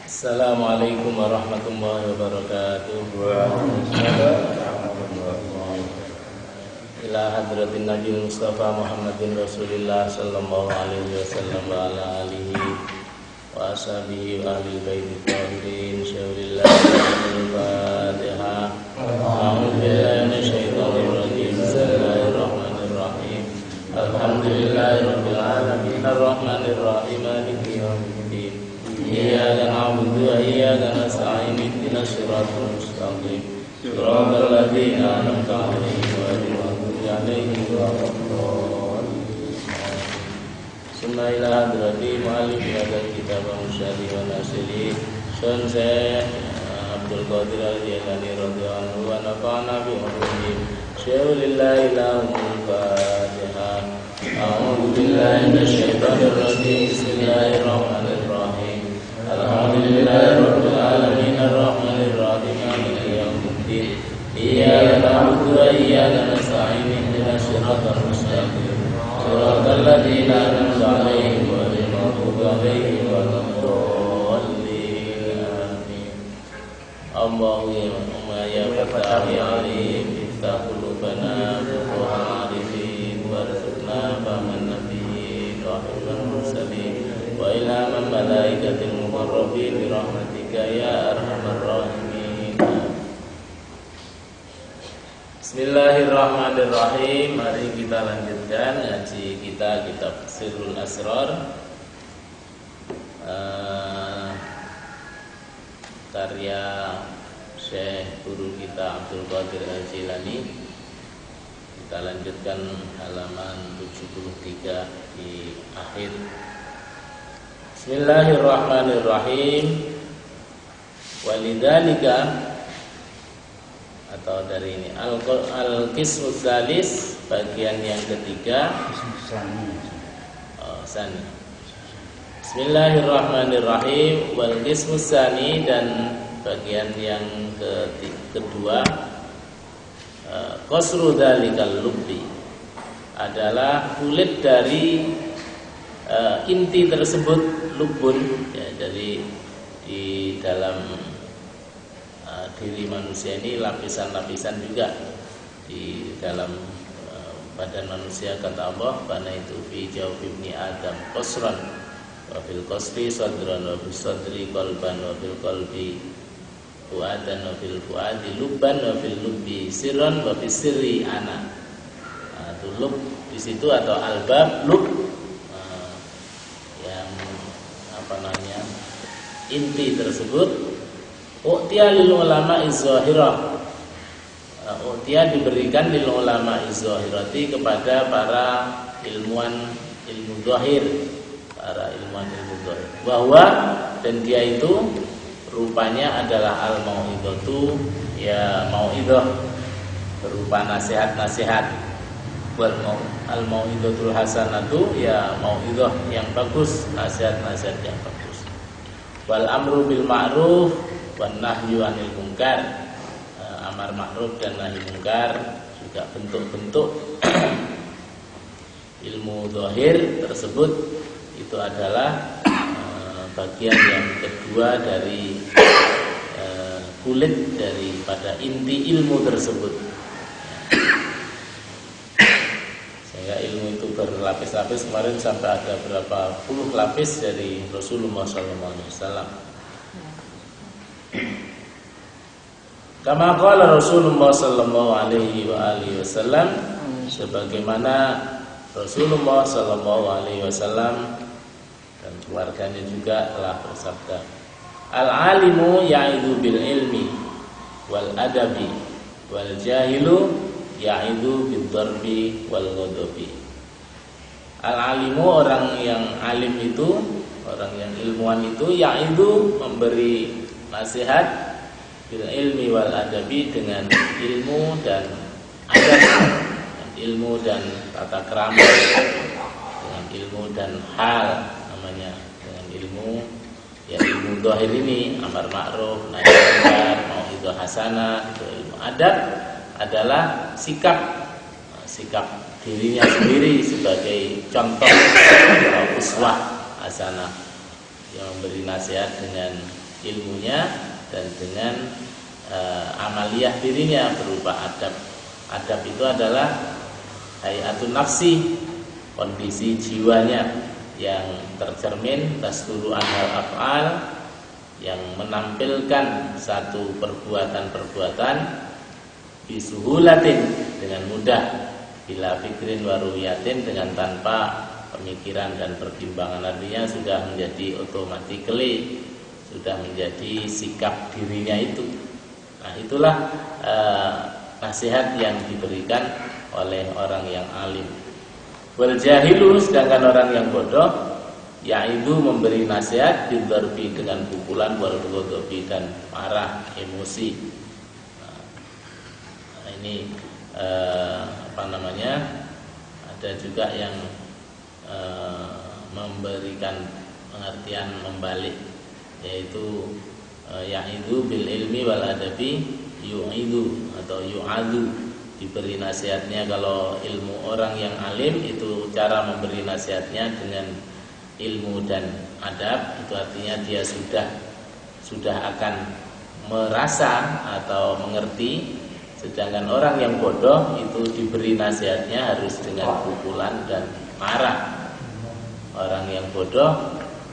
Assalamualaikum warahmatullahi wabarakatuh. Ila hadratin Nabi Mustafa Muhammadin Rasulillah sallallahu alaihi wasallam wa ala alihi wa ashabihi wa ahli baiti tahirin syaurillah al-Fatihah. A'udzu billahi minasyaitonir rajim. Bismillahirrahmanirrahim. Alhamdulillahirabbil alamin arrahmanir rahim maliki yaumiddin. Iyyaka na'budu wa iyyaka nasta'in ihdinas siratal mustaqim siratal ladzina an'amta 'alaihim ghairil maghdubi 'alaihim waladdallin. Summa ila hadrati mu'allif hadzal kitab wa musyarrih wa nasiri Syekh Abdul Qadir Al-Jilani radhiyallahu anhu wa nafa'ana bi ulumih syaulillahi lahul Fatihah. A'udzu billahi minasyaitonir rajim. Bismillahirrahmanirrahim. Alhamdulillahirabbil alamin arrahmanir rahim maliki yaumiddin. Iyyaka na'budu wa iyyaka nasta'in ihdinas siratal mustaqim siratal ladzina an'amta 'alaihim ghairil maghdubi 'alaihim waladdallin. Amin. Allahumma ya Fattah ya Alim iftah qulubana wa arifin warzuqna fahman nabiyyin wa hifdzal mursalin wa ilhaman malaikatil muqarrabin bi rahmatika ya arhamar rahimin. Bismillahirrahmanirrahim. Mari kita lanjutkan ngaji kita kitab Sirrul Asrar, karya Syekh guru kita Abdul Qadir Al-Jilani. Kita lanjutkan halaman 73 di akhir. Bismillahirrahmanirrahim. Walidzalika, atau dari ini al-qismu tsalis, bagian yang ketiga. Sani. Bismillahirrahmanirrahim. Wal qismu tsani, dan bagian yang kedua, qasru dzalikal lubbi, adalah kulit dari inti tersebut. Lubun, ya, dari di dalam diri manusia ini lapisan-lapisan juga di dalam badan manusia. Kata Allah, "Bana itu fi jawfi ibni Adam qasran wa fil qasri sadran wa fil sadri qalban wa fil qalbi fuadan wa fil fuadi lubban wa fil lubbi sirran wa fis sirri ana." Itu lub di situ, atau albab lub, inti tersebut. U'tiya lil ulama az-zahirah, u'tiya diberikan lil ulama az-zahirati, kepada para ilmuwan ilmu zahir, para ilmuwan ilmu zahir, bahwa dan dia itu rupanya adalah al-mau'idhatu, ya mau'idhah berupa nasihat-nasihat. Wal al-mau'idhatul hasanatu, ya mau'idhah yang bagus, nasihat-nasihat yang bagus. Wal amru bil ma'ruf wan nahyu 'anil munkar, amar ma'ruf dan nahi munkar juga bentuk-bentuk ilmu zahir tersebut. Itu adalah bagian yang kedua dari kulit daripada inti ilmu tersebut. Sehingga ilmu itu berlapis-lapis. Kemarin sampai ada berapa puluh lapis dari Rasulullah SAW. Kama qala Rasulullah sallallahu alaihi wasallam, sebagaimana Rasulullah sallallahu alaihi wasallam dan keluarganya juga telah bersabda, "Al-alimu ya'idhu bil ilmi wal adabi wal jahilu ya'idhu bid darbi wal ghadabi." Al-alimu, orang yang alim itu, orang yang ilmuwan itu, ya'idhu, memberi nasihat, bil ilmi wal adabi, dengan ilmu dan adab, dengan ilmu dan tata krama, dengan ilmu dan hal, namanya dengan ilmu, ya ilmu zahir ini, amar ma'ruf nahi munkar, mau'izah hasanah. Itu ilmu adab adalah sikap dirinya sendiri sebagai contoh, uswah hasanah, yang memberi nasihat dengan ilmunya dan dengan amaliyah dirinya berupa adab. Adab itu adalah hayatun nafsi, kondisi jiwanya yang tercermin tasduru anhal af'al, yang menampilkan satu perbuatan-perbuatan bisuhulatin, dengan mudah, bila fikrin waruyatin, dengan tanpa pemikiran dan pertimbangan, artinya sudah menjadi automatically, sudah menjadi sikap dirinya itu. Nah, itulah nasihat yang diberikan oleh orang yang alim. Wal jahilu, sedangkan orang yang bodoh, yaitu memberi nasihat bidarbi, dengan pukulan, wal ghadabi, dan marah, emosi. Nah, ini ada juga yang memberikan pengertian membalik, yaitu ya'idu bil ilmi wal adabi yu'idu atau yu'adu, diberi nasihatnya. Kalau ilmu orang yang alim itu cara memberi nasihatnya dengan ilmu dan adab, itu artinya dia sudah akan merasa atau mengerti. Sedangkan orang yang bodoh itu diberi nasihatnya harus dengan pukulan dan marah. Orang yang bodoh,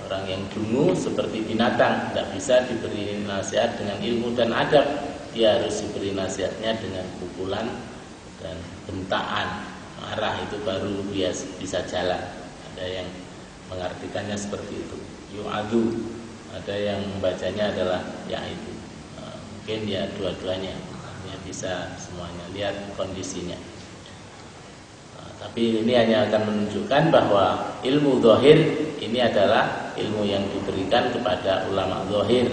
orang yang dungu seperti binatang, tidak bisa diberi nasihat dengan ilmu dan adab. Dia harus diberi nasihatnya dengan pukulan dan bentaan, marah, itu baru dia bisa jalan. Ada yang mengartikannya seperti itu, yu'adu. Ada yang membacanya adalah yaitu. Mungkin ya dua-duanya, ya bisa semuanya, lihat kondisinya. Tapi ini hanya akan menunjukkan bahwa ilmu zahir ini adalah ilmu yang diberikan kepada ulama zahir,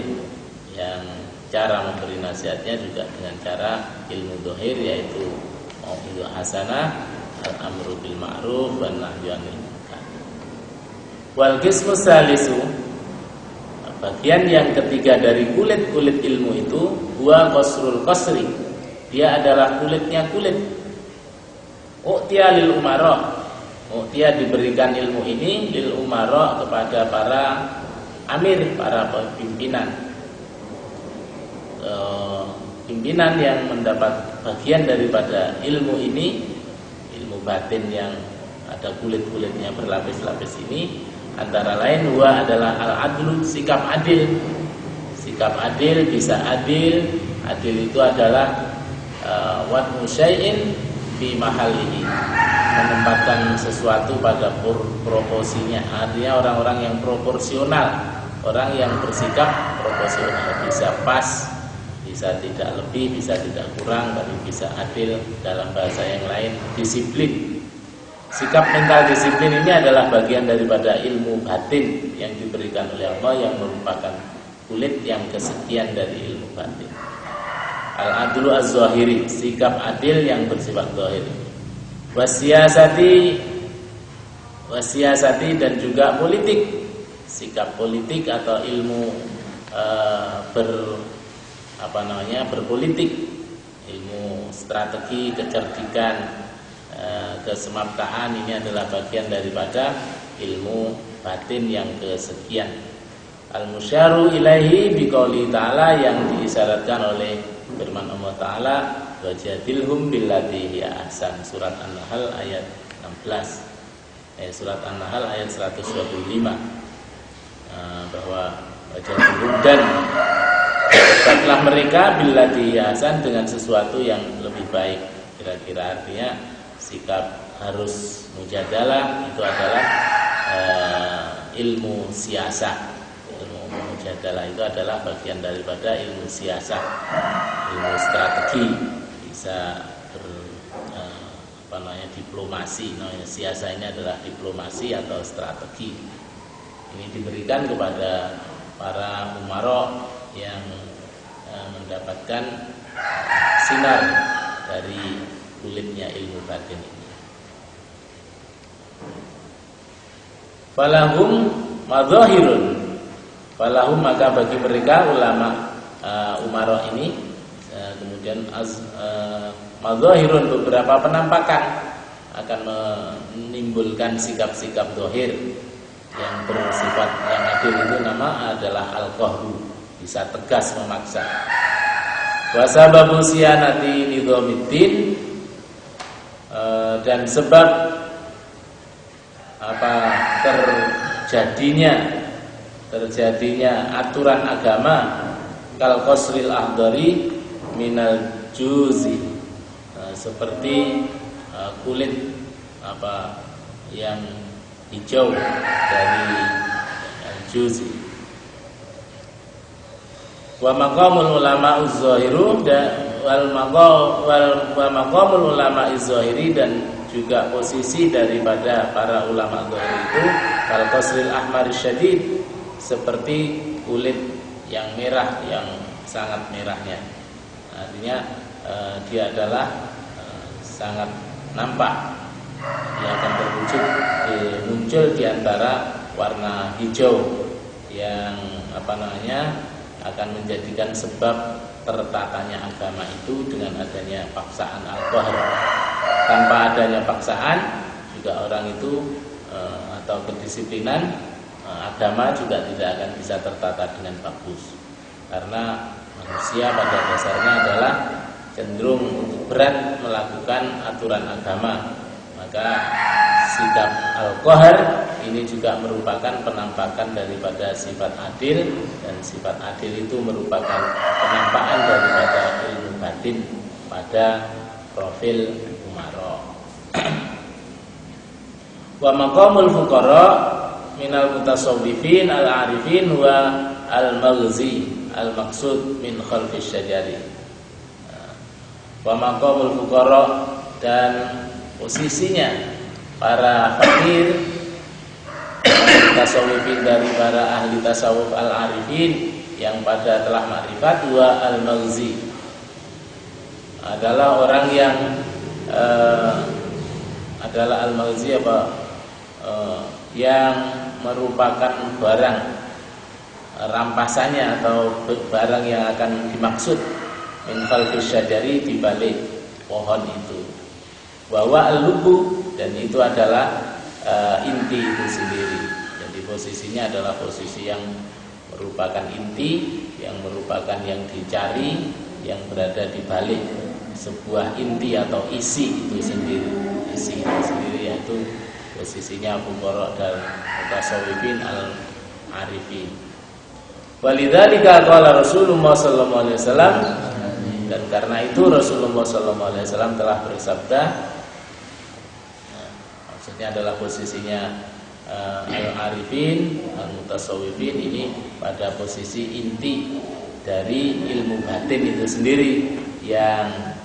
yang cara memberi nasihatnya juga dengan cara ilmu zahir, yaitu mau'izah hasanah, al-amru bil ma'ruf, wan nahyu 'anil munkar. Wal qismu salisu, bagian yang ketiga dari kulit-kulit ilmu itu, huwa qasrul qasri, dia adalah kulitnya kulit. U'tiya lil umara, u'tiya diberikan ilmu ini lil umara kepada para amir, para pimpinan. Pimpinan yang mendapat bagian daripada ilmu ini, ilmu batin yang ada kulit-kulitnya berlapis-lapis ini, antara lain huwa adalah al-adlu, sikap adil. Sikap adil, bisa adil. Adil itu adalah wad'u syai'in fi mahalihi, menempatkan sesuatu pada proporsinya. Artinya orang-orang yang proporsional, orang yang bersikap proporsional, bisa pas, bisa tidak lebih, bisa tidak kurang, tapi bisa adil. Dalam bahasa yang lain, disiplin. Sikap mental disiplin ini adalah bagian daripada ilmu batin yang diberikan oleh Allah, yang merupakan kulit yang kesekian dari ilmu batin. Al-adlu az-zahiri, sikap adil yang bersifat zahir. Wasiasati dan juga politik, sikap politik atau ilmu berpolitik, ilmu strategi, kecerdikan, kesemaptaan, ini adalah bagian daripada ilmu batin yang kesekian. Al-musyaru ilaihi biqauli ta'ala, yang diisyaratkan oleh firman Allah Ta'ala, wajadilhum billati hiya ahsan, surat An-Nahl ayat 16. Surat An-Nahl ayat 125, bahwa wajadilhum, dan debatlah mereka billati hiya ahsan, dengan sesuatu yang lebih baik. Kira-kira artinya sikap harus mujadalah itu adalah ilmu siasah. Mujadalah itu adalah bagian daripada ilmu siasah, ilmu strategi, bisa diplomasi. Siasah ini adalah diplomasi atau strategi. Ini diberikan kepada para umara yang mendapatkan sinar dari kulitnya ilmu batin ini. Falahum madzahirun, falahum, maka bagi mereka ulama umara ini, kemudian madzahirun, beberapa penampakan akan menimbulkan sikap-sikap zahir yang bersifat yang adil. Itu nama adalah al-qahru. bisa tegas memaksa. Wa sababu siyanati nidhamiddin, dan sebab terjadinya aturan agama kal qasril ahdari minal juzi, seperti kulit yang hijau dari juzi. Wa maqamul ulama az-zahiru wal maqamul ulama az-zahiri, dan juga posisi daripada para ulama zahir itu kal qasril ahmar syadid, seperti kulit yang merah, yang sangat merahnya. Artinya dia adalah sangat nampak, dia akan muncul di antara warna hijau yang akan menjadikan sebab tertatanya agama itu dengan adanya paksaan al-qahr. Tanpa adanya paksaan juga orang itu atau kedisiplinan agama juga tidak akan bisa tertata dengan bagus, karena manusia pada dasarnya adalah cenderung untuk berat melakukan aturan agama. Maka sikap al-qahr ini juga merupakan penampakan daripada sifat adil, dan sifat adil itu merupakan penampakan daripada ilmu batin pada profil umara. Wa maqamul fuqara minal mutasawwifin al-arifin wa al-maghzi al-maqsud min khalqis syajari. Wa maqamul fuqara, dan posisinya para fakir tasawufin dari para ahli tasawuf al-arifin yang pada telah makrifat, wa al-maghzi adalah orang yang adalah al-maghzi yang merupakan barang rampasannya atau barang yang akan dimaksud min khalqis syajari, di balik pohon itu. Bahwa al-lubu, dan itu adalah inti itu sendiri. Jadi posisinya adalah posisi yang merupakan inti, yang merupakan yang dicari, yang berada di balik sebuah inti atau isi itu sendiri. Isi itu sendiri yaitu posisinya fuqara dan mutasawwifin al-arifin. Walidzalika qala Rasulullah sallallahu alaihi wasallam, dan karena itu Rasulullah sallallahu alaihi wasallam telah bersabda, maksudnya adalah posisinya al-arifin, al-mutasawwifin ini pada posisi inti dari ilmu batin itu sendiri, yang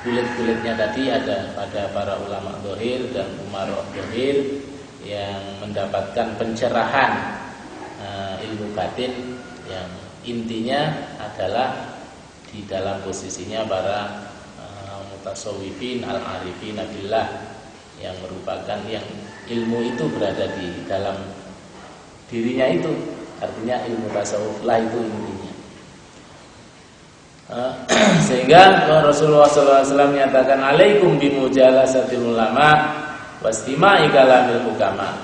kulit-kulitnya tadi ada pada para ulama zahir dan umara zahir yang mendapatkan pencerahan ilmu batin, yang intinya adalah di dalam posisinya para mutasawwifin al-arifin billah, yang merupakan yang ilmu itu berada di dalam dirinya itu. Artinya ilmu tasawuf lah itu intinya. Sehingga Rasulullah SAW menyatakan, alaikum bimujalasatil ulama wastima'i kalamil hukama.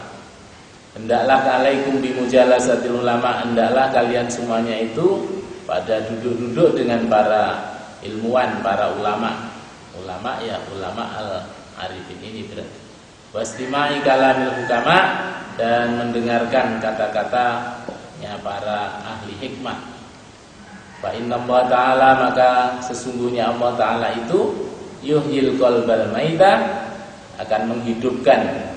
Hendaklah alaikum bimujalasatil ulama, hendaklah kalian semuanya itu pada duduk-duduk dengan para ilmuwan, para ulama. Ulama ya ulama al-arifin ini berarti. Wastima'i kalamil hukama, dan mendengarkan kata-katanya para ahli hikmah. Fa inna Allah Ta'ala, maka sesungguhnya Allah Ta'ala itu yuhyil qalbal maita, akan menghidupkan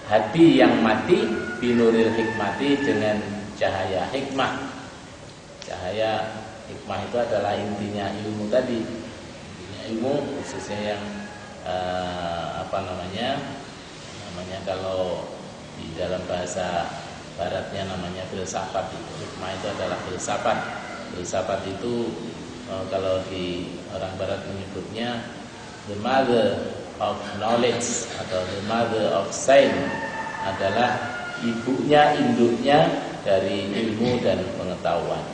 hati yang mati binuril hikmati, dengan cahaya hikmah. Cahaya hikmah itu adalah intinya ilmu tadi. Intinya ilmu khususnya yang namanya kalau di dalam bahasa baratnya namanya filsafat. Hikmah itu adalah filsafat. Filsafat itu kalau di orang barat menyebutnya the mother of knowledge atau the mother of science, adalah ibunya, induknya dari ilmu dan pengetahuan.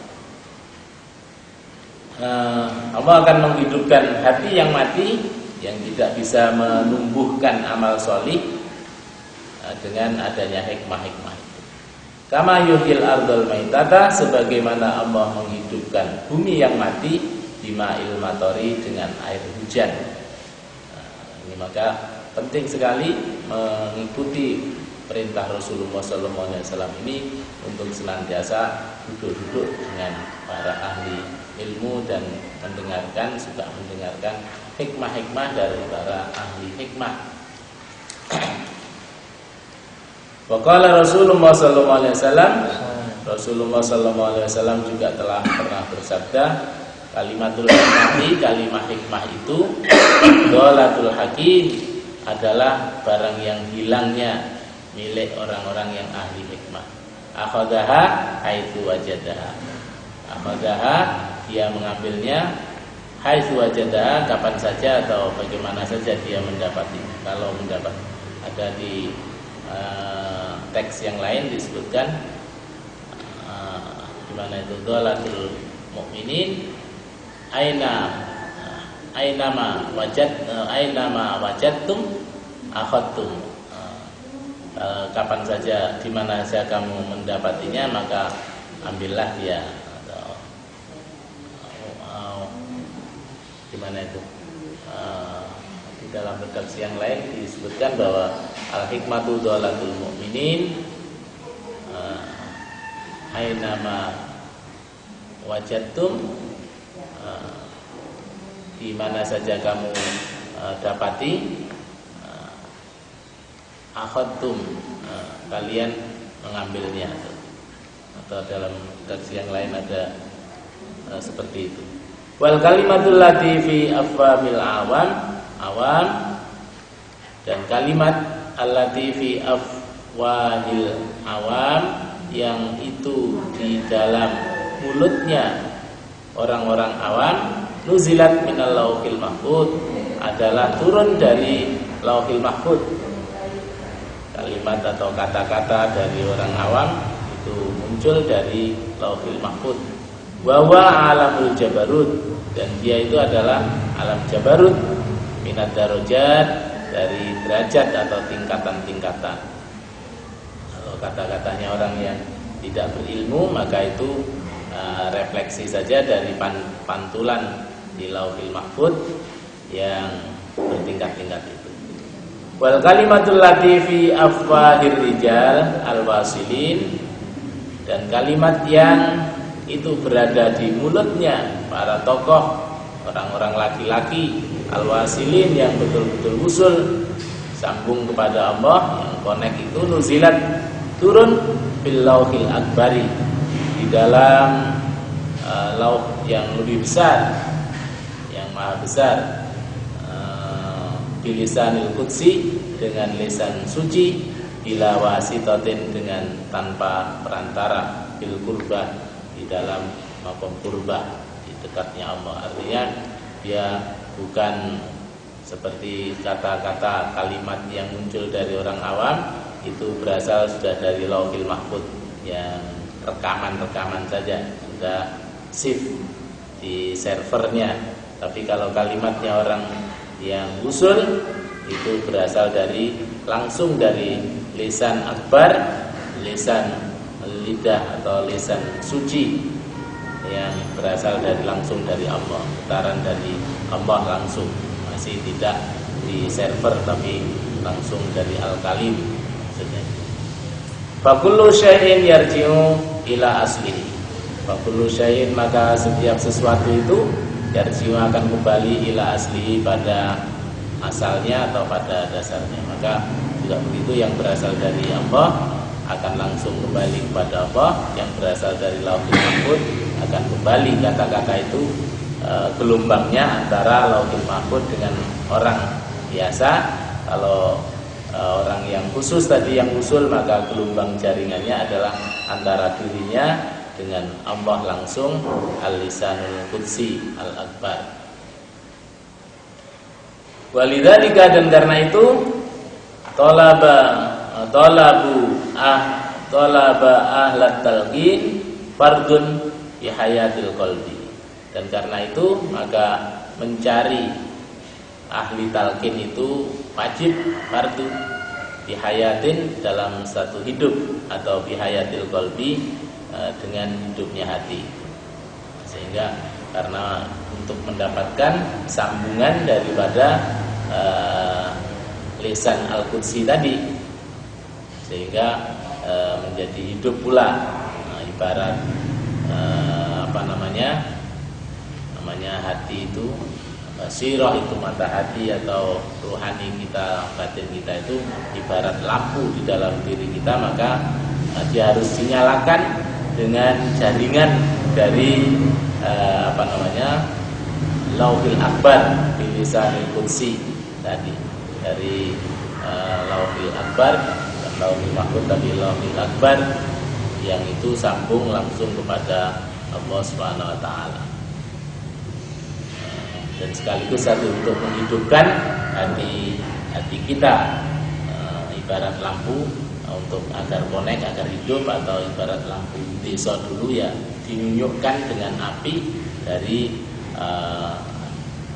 Allah akan menghidupkan hati yang mati, yang tidak bisa menumbuhkan amal solih, dengan adanya hikmah-hikmah. Kama yuhyil ardal maitata, sebagaimana Allah menghidupkan bumi yang mati bima'il matori, dengan air hujan. Ini maka penting sekali mengikuti perintah Rasulullah SAW ini untuk senantiasa duduk-duduk dengan para ahli ilmu dan suka mendengarkan hikmah-hikmah dari para ahli hikmah. Waqala Rasulullah SAW juga telah pernah bersabda, kalimatul hikmah, kalimah hikmah itu dhalatul hakim, adalah barang yang hilangnya milik orang-orang yang ahli hikmah. Akhadaha haitsu wajadaha. Akhadaha, dia mengambilnya, haitsu wajadaha, kapan saja atau bagaimana saja dia mendapati. Kalau mendapat, ada di teks yang lain disebutkan gimana itu, dhalatul mukminin ainama wajadtum akhadtum. Kapan saja, di mana saja kamu mendapatinya, maka ambillah dia. Atau gimana itu? Di dalam redaksi yang lain disebutkan bahwa al-hikmatu dhalatul mu'minin ainama wajadtum, di mana saja kamu dapati, akhadtum, kalian mengambilnya. Atau dalam redaksi yang lain ada seperti itu. Wal kalimatul lati fi afwamil awam, dan kalimat allati fi afwahil awam, yang itu di dalam mulutnya orang-orang awam, nuzilat minal lauhil mahfud, adalah turun dari lauhil mahfud. Kalimat atau kata-kata dari orang awam itu muncul dari lauhil mahfud. Wa alamul jabarut, dan dia itu adalah alam jabarut, minad darajat, dari derajat atau tingkatan-tingkatan. Kalau kata-katanya orang yang tidak berilmu, maka itu refleksi saja dari pantulan di lauhil mahfud yang bertingkat-tingkat itu. Wal kalimatul lati fi afwahir rijal al-wasilin, dan kalimat yang itu berada di mulutnya para tokoh, orang-orang laki-laki al-wasilin, yang betul-betul usul sambung kepada Allah, yang connect itu, nuzilat, turun bil lauhil akbari, di dalam lauh yang lebih besar, yang maha besar, bilisanil qudsi, dengan lisan suci, bila wasitatin, dengan tanpa perantara, bil qurbah, di dalam maqam qurbah, di dekatnya Allah. Artinya dia bukan seperti kata-kata kalimat yang muncul dari orang awam, itu berasal sudah dari lauhil mahfud, yang rekaman-rekaman saja, sudah save di servernya. Tapi kalau kalimatnya orang yang usul, itu berasal dari, langsung dari lisan akbar, lisan lidah atau lisan suci, yang berasal dari, langsung dari Allah, getaran dari Allah langsung, masih tidak di server tapi langsung dari al-kalim maksudnya. Fa kullu syai'in yarji'u ila aslihi. Fa kullu syai'in, maka setiap sesuatu itu yarji'u, akan kembali, ila aslihi, pada asalnya atau pada dasarnya. Maka juga begitu, yang berasal dari Allah akan langsung kembali kepada Allah, yang berasal dari lauhul mahfud akan kembali. Kata-kata itu gelombangnya antara lauhul mahfud dengan orang biasa. Kalau orang yang khusus tadi, yang usul, maka gelombang jaringannya adalah antara dirinya dengan Allah langsung, al-lisanul qudsi al-akbar. Walidzalika, dan karena itu, talabu ahlat talqin fardun fi hayatil qalbi. Dan karena itu, maka mencari ahli talqin itu wajib, fardu, bihayatin dalam satu hidup, atau bihayatil qalbi dengan hidupnya hati. Sehingga karena untuk mendapatkan sambungan daripada lisan al-qudsi tadi, sehingga menjadi hidup pula. Ibarat namanya hati itu, basirah itu mata hati atau rohani kita, batin kita itu ibarat lampu di dalam diri kita, maka dia harus dinyalakan dengan jaringan dari Lauhil Akbar bilisanil qudsi tadi, dari Lauhil Akbar, bukan Lauhil Mahfuz tapi Lauhil Akbar, yang itu sambung langsung kepada Allah Subhanahu wa taala. Dan sekaligus satu untuk menghidupkan hati kita, ibarat lampu untuk agar connect, agar hidup, atau ibarat lampu desa dulu ya dinyunyukkan dengan api dari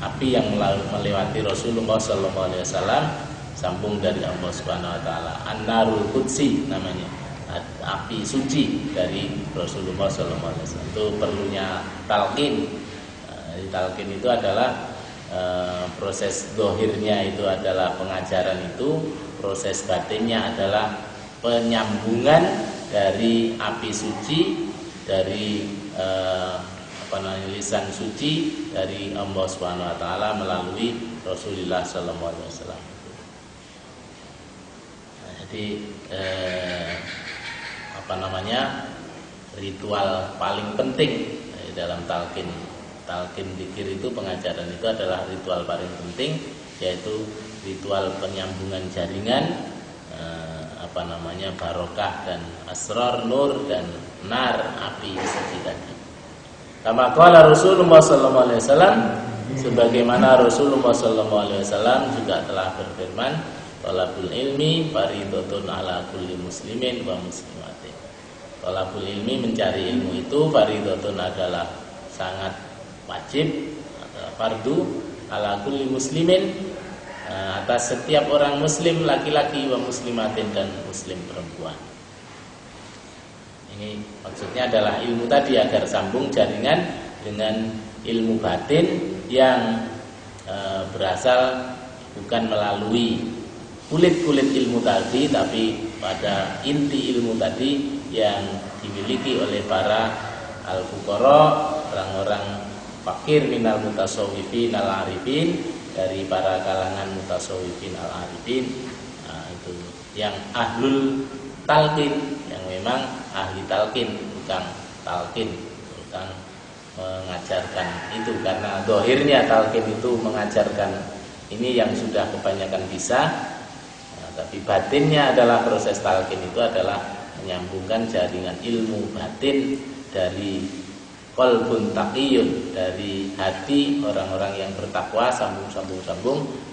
api yang melewati Rasulullah SAW, sambung dari Allah Subhanahu wa taala. An-Narul Qudsi namanya, api suci dari Rasulullah SAW. Itu perlunya talqin. Talqin itu adalah proses dohirnya itu adalah pengajaran itu, proses batinnya adalah penyambungan dari api suci, dari lisan suci dari Allah Subhanahu wa taala melalui Rasulullah sallallahu alaihi wasallam. Jadi ritual paling penting dalam talqin dzikir itu, pengajaran itu adalah ritual paling penting, yaitu ritual penyambungan jaringan barokah dan asrar, nur dan nar, api suci tadi. Kama qala Rasulullah sallallahu alaihi wasallam, sebagaimana Rasulullah sallallahu alaihi wasallam juga telah berfirman, talabul ilmi fardhatun ala kulli muslimin wa muslimatin. Talabul ilmi, mencari ilmu itu, fardhatun adalah sangat wajib, adalah fardu, ala kulli muslimin, atas setiap orang muslim laki-laki, wa muslimatin, dan muslim perempuan. Ini maksudnya adalah ilmu tadi agar sambung jaringan dengan ilmu batin yang berasal bukan melalui kulit-kulit ilmu tadi, tapi pada inti ilmu tadi yang dimiliki oleh para al-fuqara, orang-orang fakir, minal mutasawwifin al-arifin, dari para kalangan mutasawwifin al-arifin. Nah, itu yang ahlul talqin, yang memang ahli talqin, tukang talqin, tukang mengajarkan itu. Karena dohirnya talqin itu mengajarkan ini yang sudah kebanyakan bisa, tapi batinnya adalah proses talqin itu adalah menyambungkan jaringan ilmu batin dari qalbun taqiyun, dari hati orang-orang yang bertakwa, sambung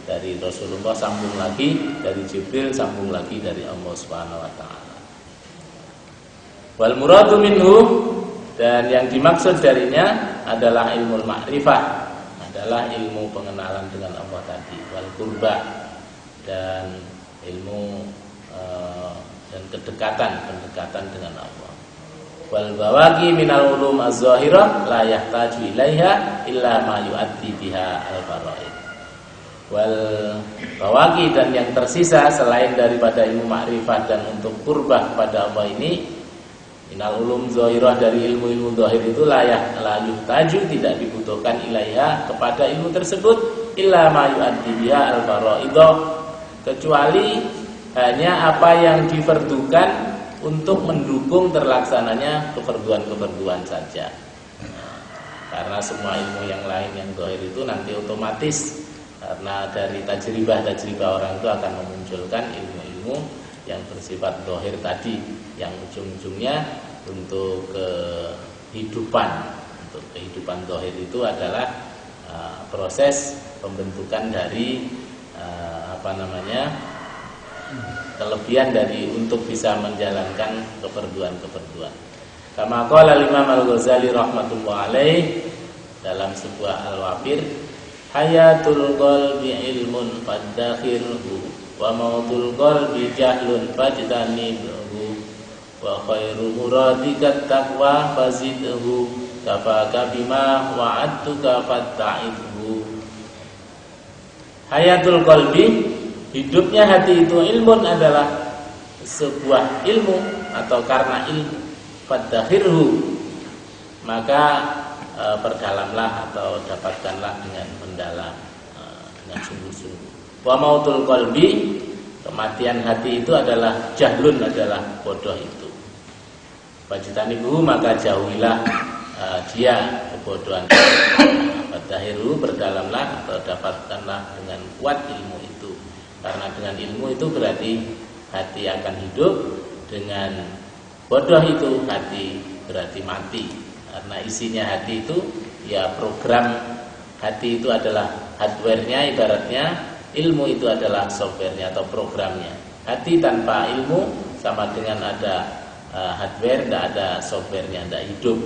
dari Rasulullah, sambung lagi dari Jibril, sambung lagi dari Allah Subhanahu wa taala. Wal muradu minhu, dan yang dimaksud darinya adalah ilmu ma'rifah, adalah ilmu pengenalan dengan Allah tadi, wal qurba, dan ilmu dan pendekatan dengan Allah. Wal bawaqi minal ulum az-zahirah la yahtaju ilaiha illa ma yu'addi biha al-fara'id. Wal bawaqi, dan yang tersisa selain daripada ilmu ma'rifat dan untuk qurbah kepada Allah ini, minal ulum zahirah, dari ilmu-ilmu zahir itu la yuhtaju, tidak dibutuhkan ilaiha kepada ilmu tersebut, illa ma yu'addi biha al-fara'id, kecuali hanya apa yang difardukan untuk mendukung terlaksananya keperduan-keperduan saja. Karena semua ilmu yang lain yang zahir itu nanti otomatis, karena dari tajribah orang itu akan memunculkan ilmu-ilmu yang bersifat zahir tadi, yang ujung-ujungnya untuk kehidupan. Untuk kehidupan zahir itu adalah proses pembentukan dari kelebihan dari untuk bisa menjalankan keperduan-keperduan. Kama qala Imam Al-Ghazali rahmatullah alaih dalam sebuah al-wafir, hayatul qalbi ilmun faddakhirhu wa mautul qalbi jahlun fajtanibhu wa khairu muradika taqwa fazidhu kafaka bima wa'adtuka fatta'idhu. Hayatul qalbi, hidupnya hati itu, ilmun adalah sebuah ilmu atau karena ilmu, faddakhirhu, maka perdalamlah atau dapatkanlah dengan mendalam, dengan sungguh-sungguh. Wa mautul qalbi, kematian hati itu adalah jahlun, adalah bodoh itu. Fajtanibuhu, maka jauhilah dia kebodohan. Faddakhirhu, berdalamlah atau dapatkanlah dengan kuat ilmu itu. Karena dengan ilmu itu berarti hati akan hidup, dengan bodoh itu hati berarti mati. Karena isinya hati itu, ya program hati itu adalah hardware-nya, ibaratnya ilmu itu adalah software-nya atau programnya. Hati tanpa ilmu sama dengan ada hardware, tidak ada software-nya, tidak hidup,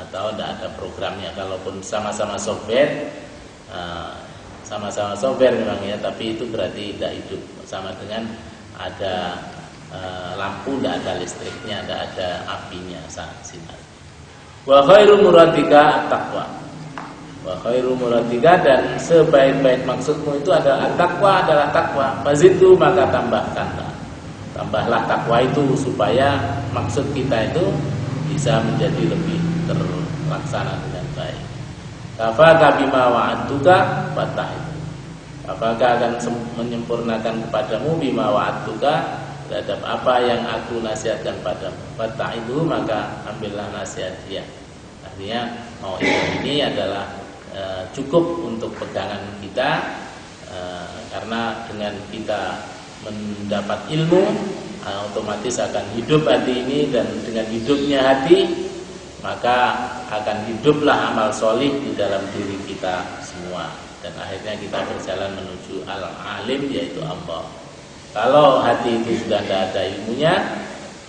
atau tidak ada programnya. Kalaupun sama-sama software, sama-sama software memang ya, tapi itu berarti tidak hidup. Sama dengan ada lampu, tidak ada listriknya, tidak ada apinya, sinar. Wa khairu muradika taqwa. Wa khairu muradika, dan sebaik-baik maksudmu itu adalah taqwa, adalah takwa. Fazidhu, maka tambahkanlah. Tambahlah takwa itu supaya maksud kita itu bisa menjadi lebih terlaksana dengan baik. Kafaka bima wa'adtuka fatta'id. Apakah akan menyempurnakan kepadamu bima wa'adtuka, terhadap apa yang aku nasihatkan padamu. Fatta'idhu, maka ambillah nasihat dia. Artinya mau ini adalah cukup untuk pegangan kita, karena dengan kita mendapat ilmu otomatis akan hidup hati ini, dan dengan hidupnya hati maka akan hiduplah amal solih di dalam diri kita semua, dan akhirnya kita berjalan menuju al-alim, yaitu Allah. Kalau hati itu sudah tidak ada ilmunya,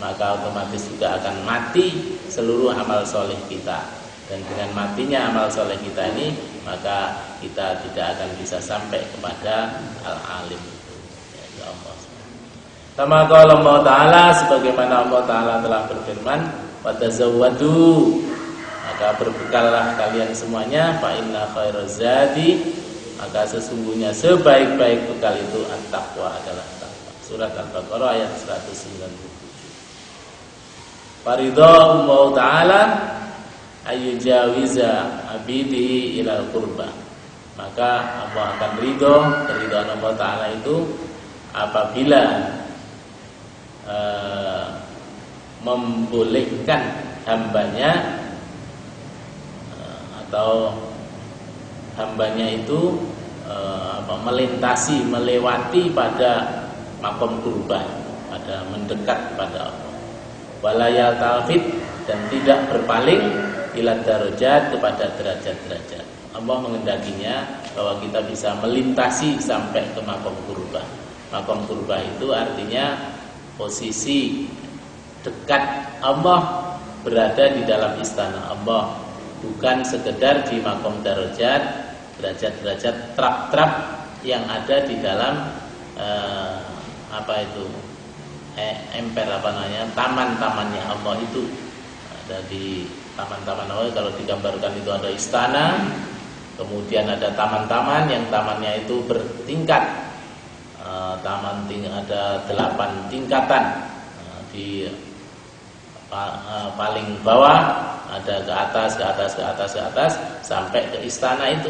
maka otomatis juga akan mati seluruh amal soleh kita. Dan dengan matinya amal soleh kita ini, maka kita tidak akan bisa sampai kepada al-alim, yaitu Allah. Sama kalau Allah Ta'ala, sebagaimana Allah Ta'ala telah berfirman, watazawwadu, maka berbekallah kalian semuanya, fa inna khairaz zadi, maka sesungguhnya sebaik-baik bekal itu at-taqwa, adalah takwa. Surat Al-Baqarah ayat 197. Faridha Allah Ta'ala ayyujawiza abidihi ilal qurba, maka Allah akan ridho, keridhaan Allah Ta'ala itu apabila membolehkan hambanya, atau hambanya itu melintasi, melewati pada makom kurban, pada mendekat pada Allah. Walayal talfit, dan tidak berpaling ila darajat, kepada derajat-derajat. Allah mengendakinya bahwa kita bisa melintasi sampai ke makom kurban. Makom kurban itu artinya posisi dekat Allah, berada di dalam istana Allah, bukan sekedar di makom darajat, derajat-derajat, trap-trap yang ada di dalam emper, taman-tamannya Allah itu. Ada di taman-taman Allah, kalau digambarkan itu ada istana, kemudian ada taman-taman yang tamannya itu bertingkat. Ada 8 tingkatan. Di paling bawah ada ke atas sampai ke istana itu.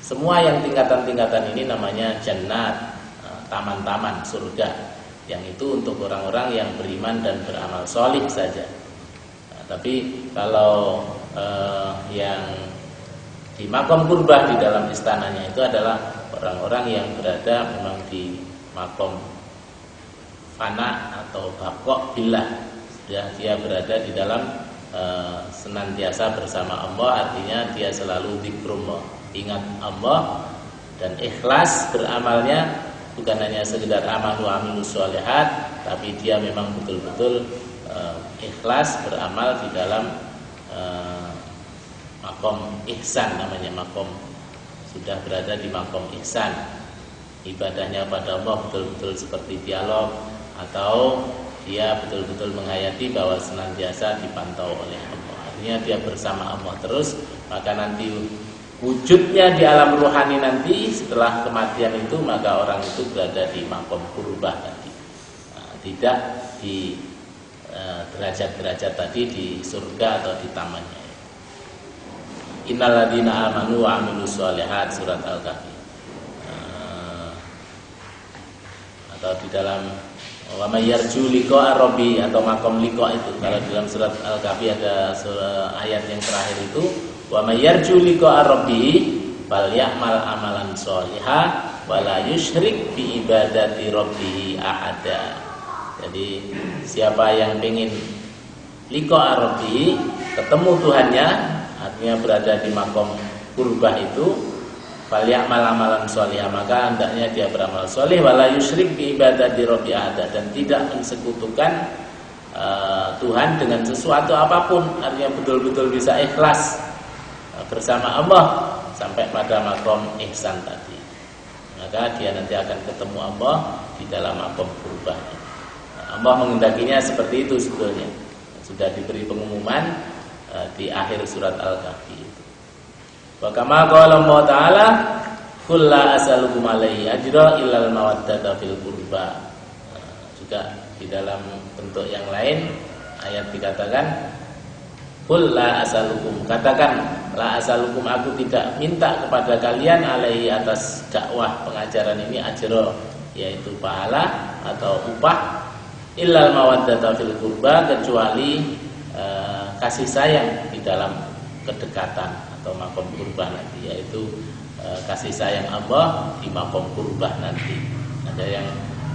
Semua yang tingkatan-tingkatan ini namanya jannat, taman-taman surga, yang itu untuk orang-orang yang beriman dan beramal solih saja. Tapi kalau yang di makom kurbah, di dalam istananya itu adalah orang-orang yang berada memang di makom fana atau baqo billah, dia berada di dalam senantiasa bersama Allah, artinya dia selalu zikrullah, ingat Allah, dan ikhlas beramalnya, bukan hanya sekedar amal wa amilus sholihat, tapi dia memang betul-betul ikhlas beramal di dalam makom ihsan, namanya makom, sudah berada di makom ihsan. ibadahnya pada Allah betul-betul seperti dialog, atau dia betul-betul menghayati bahwa senantiasa dipantau oleh Allah. Artinya dia bersama Allah terus, maka nanti wujudnya di alam rohani nanti setelah kematian itu, maka orang itu berada di maqam qurbah tadi, tidak di derajat-derajat tadi di surga atau di tamannya. Innal ladzina amanu wa amilus sholihat, surat Al-Kahfi. Atau di dalam wa may yarju liqa rabbi, atau makom liqa itu. Kalau dalam surat Al-Kahfi ada ayat yang terakhir itu, wa may yarju liqa rabbi fal ya'mal amalan sholihan wa la yusyrik bi ibadati rabbih ahada. Jadi siapa yang ingin liqa rabbi, ketemu Tuhannya, artinya berada di makom qurbah itu, fal ya'mal amalan sholihan, maka hendaknya dia beramal soleh, wala yusyrik bi ibadati rabbi ahada, dan tidak mensekutukan Tuhan dengan sesuatu apapun. Artinya betul-betul bisa ikhlas bersama Allah sampai pada makom ihsan tadi, maka dia nanti akan ketemu Allah di dalam makom qurbah. Allah mengendakinya seperti itu sebetulnya. Sudah diberi pengumuman di akhir surat Al-Kahfi. Wa kama qala Allah Ta'ala, qul la as'alukum alaihi ajra illal mawaddata fil qurba. Juga di dalam bentuk yang lain ayat dikatakan, qul la as'alukum, katakan la as'alukum, aku tidak minta kepada kalian alaihi, atas dakwah pengajaran ini, ajra, yaitu pahala atau upah, illal mawaddata fil qurba, kecuali kasih sayang di dalam kedekatan atau makom qurbah nanti, yaitu kasih sayang Allah di makom qurbah nanti. Ada yang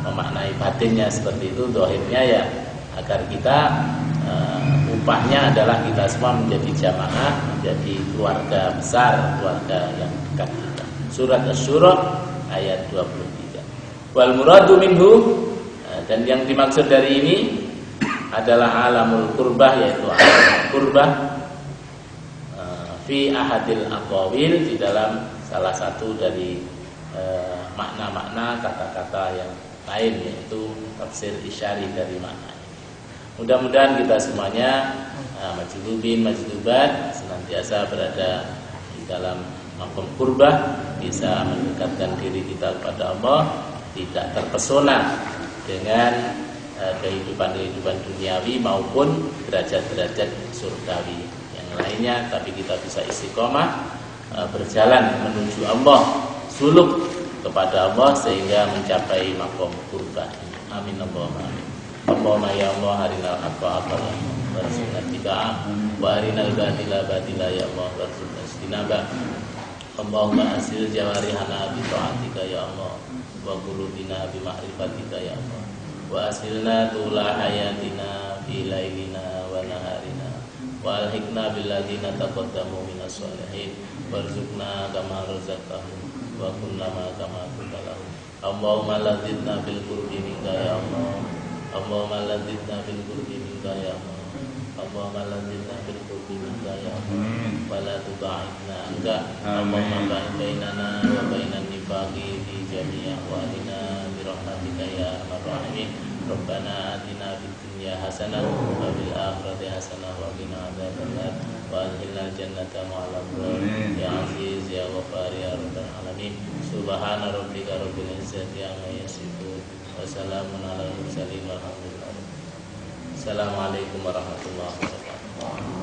memaknai batinnya seperti itu, dohirnya ya agar kita upahnya adalah kita semua menjadi jamaah, menjadi keluarga besar, keluarga yang dekat kita. Surat Asy-Syura ayat 23. Wal muradu minhu, dan yang dimaksud dari ini adalah alamul qurbah, yaitu alam qurbah fi ahadil aqwil, di dalam salah satu dari makna-makna kata-kata yang lain, yaitu tafsir isyari dari makna ini. Mudah-mudahan kita semuanya majlubin majlubat senantiasa berada di dalam makom qurbah, bisa mendekatkan diri kita kepada Allah, tidak terpesona dengan kehidupan-kehidupan duniawi maupun derajat-derajat surgawi yang lainnya, tapi kita bisa istiqomah berjalan menuju Allah, suluk kepada Allah sehingga mencapai makom qurbah. Amin Allahumma amin. Allahumma ya Allah, harinal haqqa haqqan warzuqna ittiba'ah, wa harinal batila batila ya Allah warzuqna ijtinabah. Allahumma asil jawarihana bi ta'atika ya Allah, wa qulubina bi ma'rifatika ya Allah, wa asilna tula hayatina fi lailina wa naharina, wa alhiqna bil ladzina taqaddamu minas sholihin, warzuqna kama razaqtahum wa kullama kama kuntalahum. Allahumma ladzidna bil qurbi minka ya Allah, Allahumma ladzidna bil qurbi minka ya Allah, Allahumma ladzidna bil qurbi minka ya Allah, wa la tu'idna anka. Allahumma ba'id bainana wa bainan nifaqi fi jami'i ahwalina bi rahmatika ya arhamar rahimin. Rabbana atina fid dunya hasanah wa fil akhirati hasanah wa qina adzabannar, wa adkhilnal jannata ma'al abrar ya aziz ya ghafar ya rabbal alamin. Subhana rabbika rabbil izzati amma yasifun, wa salamun alal mursalin walhamdulillah. Assalamualaikum warahmatullahi wabarakatuh.